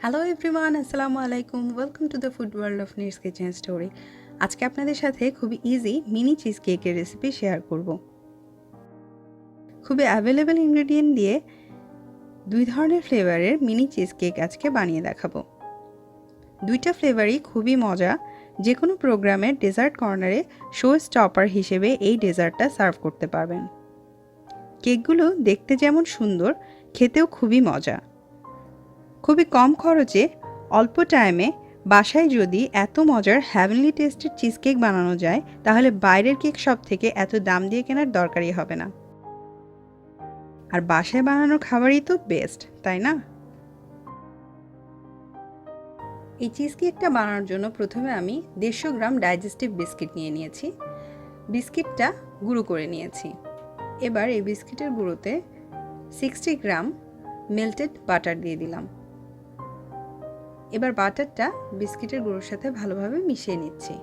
Hello everyone, আসসালামু আলাইকুম। Welcome to the food world of needs kitchen story. আজকে আপনাদের সাথে খুবই ইজি মিনি চিজ কেকের রেসিপি শেয়ার করব। খুবই অ্যাভেলেবেল ইনগ্রেডিয়েন্ট দিয়ে দুই ধরনের ফ্লেভারের মিনি চিজ কেক আজকে বানিয়ে দেখাবো। দুইটা ফ্লেভারই খুবই মজা। যে কোনো প্রোগ্রামের ডেজার্ট কর্নারে শো স্টপার হিসেবে এই ডেজার্টটা সার্ভ করতে পারবেন। কেকগুলো দেখতে যেমন সুন্দর, খেতেও খুবই মজা। খুবই কম খরচে অল্প টাইমে বাসায় যদি এত মজার হ্যাভেনলি টেস্টের চিজকেক বানানো যায়, তাহলে বাইরের কেক শপ থেকে এত দাম দিয়ে কেনার দরকারই হবে না। আর বাসায় বানানোর খাবারই তো বেস্ট, তাই না? এই চিজকেকটা বানানোর জন্য প্রথমে আমি 150 গ্রাম ডাইজেস্টিভ বিস্কিট নিয়ে নিয়েছি। বিস্কিটটা গুঁড়ো করে নিয়েছি। এবার এই বিস্কিটের গুঁড়োতে 60 গ্রাম মেল্টেড বাটার দিয়ে দিলাম। এবার বাটারটা বিস্কিটের গুঁড়োর সাথে ভালোভাবে মিশিয়ে নিচ্ছি।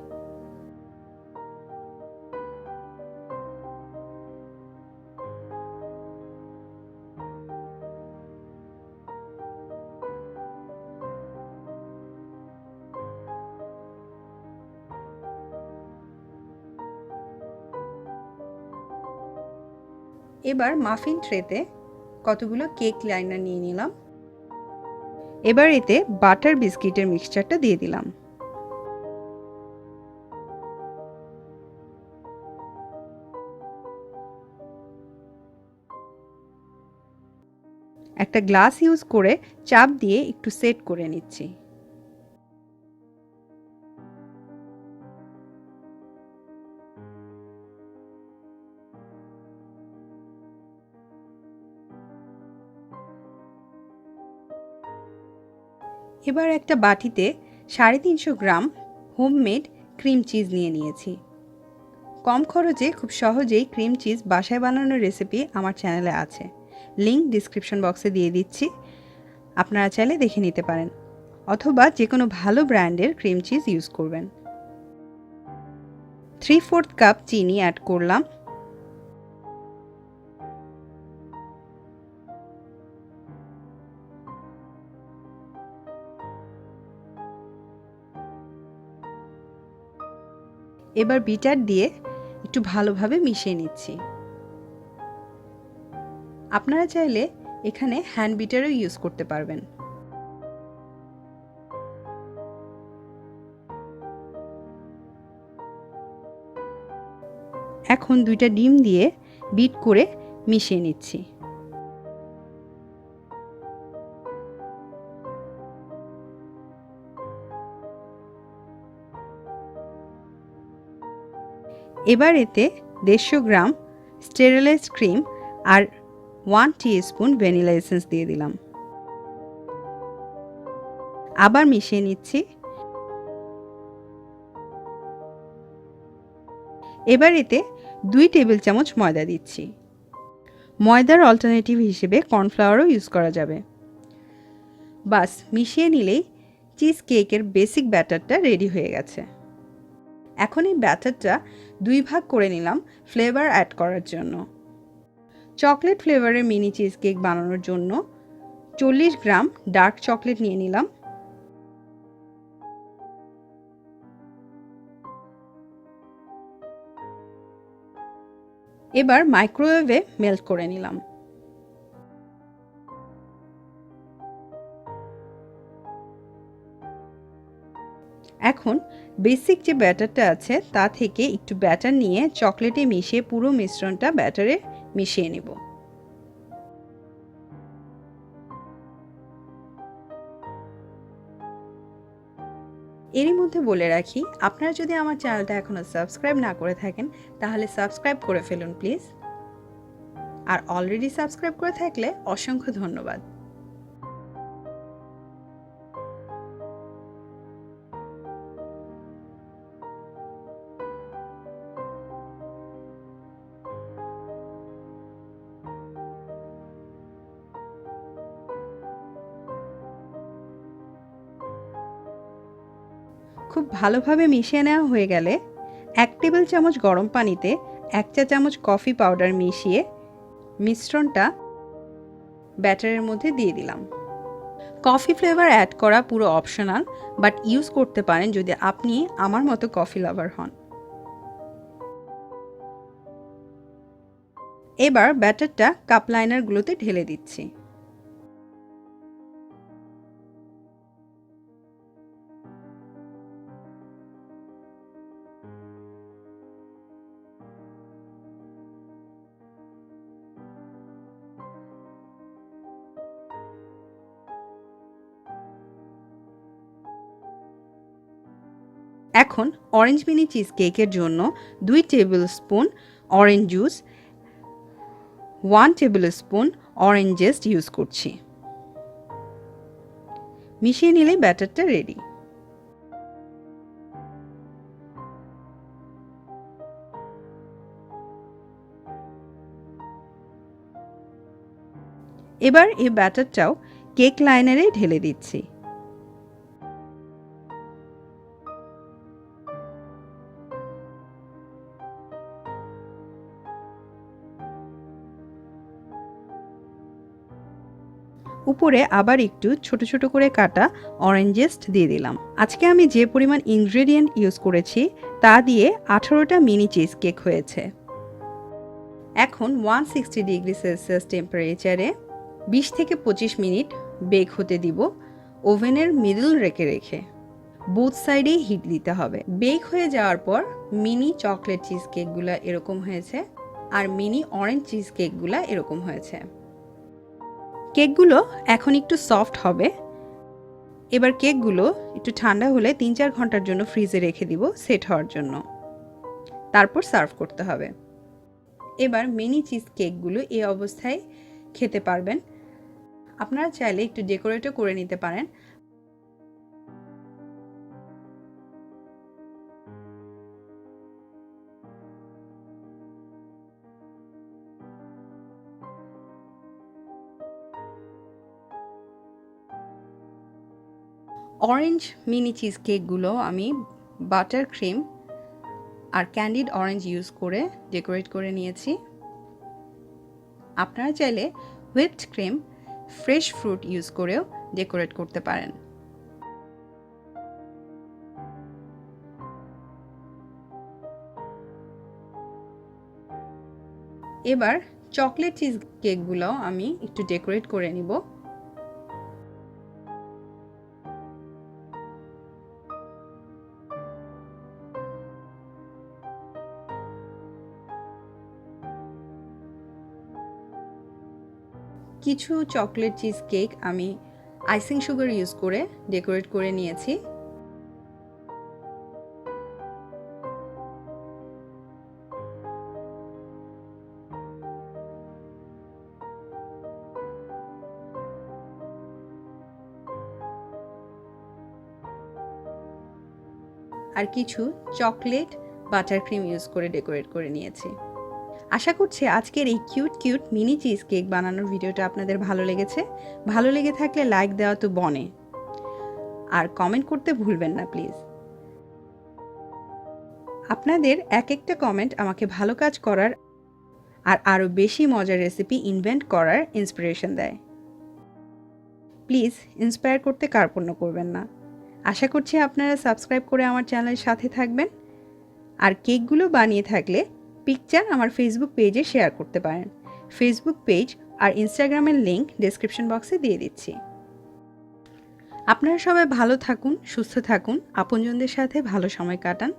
এবার মাফিন ট্রেতে কতগুলো কেক লাইনার নিয়ে নিলাম। এবার এতে বাটার বিস্কিটের মিক্সচারটা দিয়ে দিলাম। একটা গ্লাস ইউজ করে চাপ দিয়ে একটু সেট করে নিচ্ছি। এবার একটা বাটিতে 350 গ্রাম হোমমেড ক্রিম চিজ নিয়ে নিয়েছি। কম খরচে খুব সহজেই ক্রিম চিজ বাসায় বানানোর রেসিপি আমার চ্যানেলে আছে, লিংক ডিসক্রিপশন বক্সে দিয়ে দিচ্ছি, আপনারা চাইলে দেখে নিতে পারেন, অথবা যে কোনো ভালো ব্র্যান্ডের ক্রিম চিজ ইউজ করবেন। 3/4 কাপ চিনি অ্যাড করলাম। এবার বিটার দিয়ে একটু ভালোভাবে মিশিয়ে নিচ্ছি। আপনারা চাইলে এখানে হ্যান্ড বিটারও ইউজ করতে পারবেন। এখন 2টা ডিম দিয়ে বিট করে মিশিয়ে নিচ্ছি। এবার এতে 150 গ্রাম স্টেরিলাইজড ক্রিম আর 1 টিস্পুন ভ্যানিলা এসেন্স দিয়ে দিলাম। আবার মিশিয়ে নিচ্ছি। এবার এতে 2 টেবিল চামচ ময়দা দিচ্ছি। ময়দার অল্টারনেটিভ হিসেবে কর্নফ্লাওয়ারও ইউজ করা যাবে। বাস মিশিয়ে নিলেই চিজ কেকের বেসিক ব্যাটারটা রেডি হয়ে গেছে। এখন এই ব্যাটারটা 2 ভাগ করে নিলাম ফ্লেভার অ্যাড করার জন্য। চকলেট ফ্লেভারের মিনি চিজ কেক বানানোর জন্য 40 গ্রাম ডার্ক চকলেট নিয়ে নিলাম। এবার মাইক্রোওয়েভে মেল্ট করে নিলাম। এখন বেসিক যে ব্যাটারটা আছে তা থেকে একটু ব্যাটার নিয়ে চকলেটে মিশিয়ে পুরো মিশ্রণটা ব্যাটারে মিশিয়ে নেব। এরই মধ্যে বলে রাখি, আপনারা যদি আমার চ্যানেলটা এখনো সাবস্ক্রাইব না করে থাকেন তাহলে সাবস্ক্রাইব করে ফেলুন প্লিজ। আর অলরেডি সাবস্ক্রাইব করে থাকলে অসংখ্য ধন্যবাদ। খুব ভালোভাবে মিশিয়ে নেওয়া হয়ে গেলে 1 টেবিল চামচ গরম পানিতে 1 চা চামচ কফি পাউডার মিশিয়ে মিশ্রণটা ব্যাটারের মধ্যে দিয়ে দিলাম। কফি ফ্লেভার অ্যাড করা পুরো অপশনাল, বাট ইউজ করতে পারেন যদি আপনি আমার মতো কফি লাভার হন। এবার ব্যাটারটা কাপ লাইনারগুলোতে ঢেলে দিচ্ছি। এখন অরেঞ্জ মিনি চিজকেকের জন্য 2 tablespoon orange juice, 1 tablespoon orange zest use করছি। মিশিয়ে নিলেই ব্যাটারটা রেডি। এবার এই ব্যাটারটাও কেক লাইনারে ঢেলে দিচ্ছি। উপরে আবার একটু ছোট ছোট করে কাটা অরেঞ্জ জেস্ট দিয়ে দিলাম। আজকে আমি যে পরিমাণ ইনগ্রেডিয়েন্ট ইউজ করেছি তা দিয়ে 18টা মিনি চিজ কেক হয়েছে। এখন 160 ডিগ্রি সেলসিয়াস টেম্পারেচারে 20 থেকে 25 মিনিট বেক হতে দিব, ওভেনের মিডল রেখে। বোথ সাইডেই হিট দিতে হবে। বেক হয়ে যাওয়ার পর মিনি চকলেট চিজ কেকগুলো এরকম হয়েছে, আর মিনি অরেঞ্জ চিজ কেকগুলো এরকম হয়েছে। কেকগুলো এখন একটু সফট হবে। এবার কেকগুলো একটু ঠান্ডা হলে 3-4 ঘন্টার জন্য ফ্রিজে রেখে দিব সেট হওয়ার জন্য, তারপর সার্ভ করতে হবে। এবার মিনি চিজ কেকগুলো এই অবস্থায় খেতে পারবেন। আপনারা চাইলে একটু ডেকোরেটও করে নিতে পারেন। অরেঞ্জ মিনি চিজ কেকগুলো আমি বাটার ক্রিম আর ক্যান্ডিড অরেঞ্জ ইউজ করে ডেকোরেট করে নিয়েছি। আপনারা চাইলে whipped cream, fresh fruit use করেও ডেকোরেট করতে পারেন। এবার চকলেট চিজ কেকগুলো আমি একটু ডেকোরেট করে নিব। কিছু চকলেট চিজ কেক আমি আইসিং সুগার ইউজ করে ডেকোরেট করে নিয়েছি। আর কিছু চকলেট বাটার ক্রিম ইউজ করে ডেকোরেট করে নিয়েছি। আশা করছি আজকের এই কিউট মিনি চিজ কেক বানানোর ভিডিওটা আপনাদের ভালো লেগেছে। ভালো লেগে থাকলে লাইক দেওয়া তো বনে, আর কমেন্ট করতে ভুলবেন না প্লিজ। আপনাদের এক একটা কমেন্ট আমাকে ভালো কাজ করার আর আরও বেশি মজার রেসিপি ইনভেন্ট করার ইন্সপিরেশন দেয়। প্লিজ ইন্সপায়ার করতে কার্পণ্য করবেন না। আশা করছি আপনারা সাবস্ক্রাইব করে আমার চ্যানেলের সাথে থাকবেন। আর কেকগুলো বানিয়ে থাকলে পিকচার আমার ফেসবুক পেজে শেয়ার করতে পারেন। ফেসবুক পেজ আর ইনস্টাগ্রামের লিংক ডেসক্রিপশন বক্সে দিয়ে দিচ্ছি। আপনারা সবাই ভালো থাকুন, সুস্থ থাকুন, আপনজনদের সাথে ভালো সময় কাটান।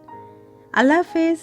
আল্লাহ হাফেজ।